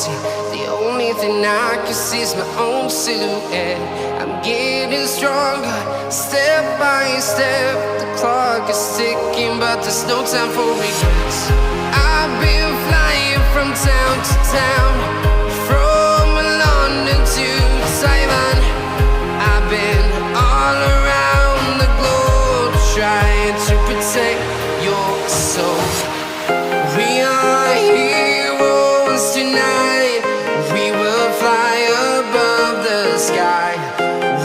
empty. The only thing I can see is my own silhouette. I'm getting stronger, step by step. The clock is ticking, but there's no time for regrets. I've been flying from town to town, from London to Taiwan. I've been all around the globe, trying to protect your soul. We are heroes tonight. We will fly above the sky.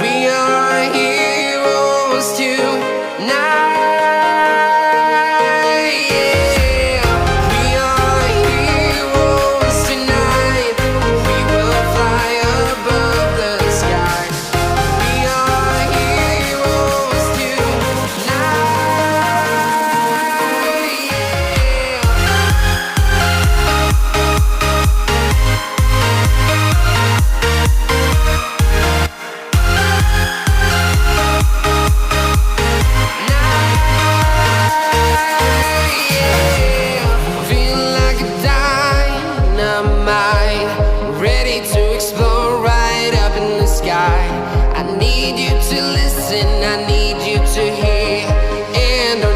We are heroes tonight.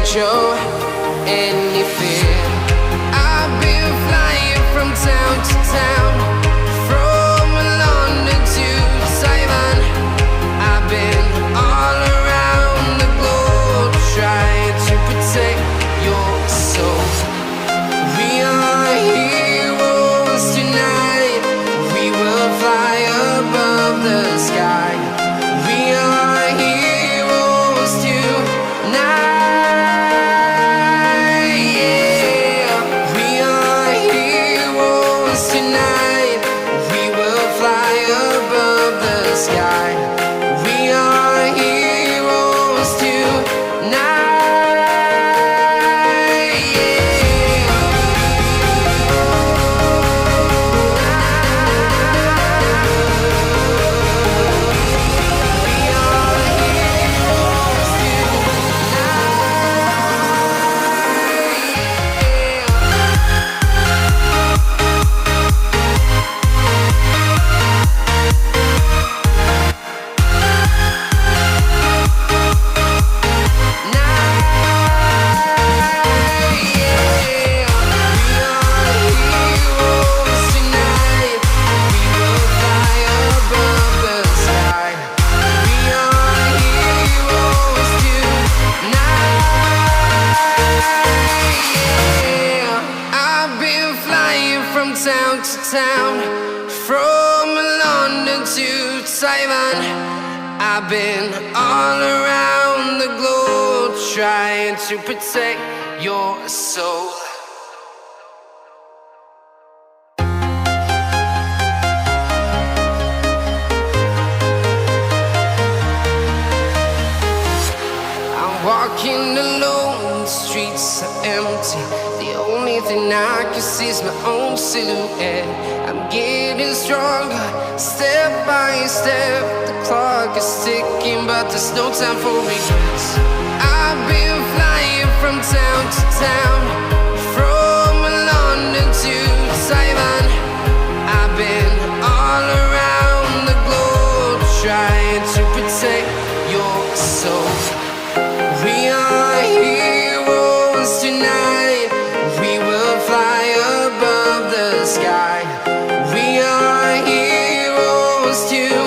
Show any fear. I've been flying from town to town, from London to Taiwan. I've been all around the globe, trying to protect your soul. We are heroes tonight. We will fly above the sky. We are heroes tonight. I've been all around the globe, trying to protect your soul. I'm walking alone, the streets are empty. The only thing I can see is my own silhouette. I'm getting stronger, step by step. The clock is ticking, but there's no time for regrets. I've been flying from town to town, from London to Taiwan. I've been all around the globe, trying to protect your soul. We are heroes tonight. We will fly above the sky. We are heroes tonight.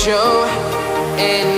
Show and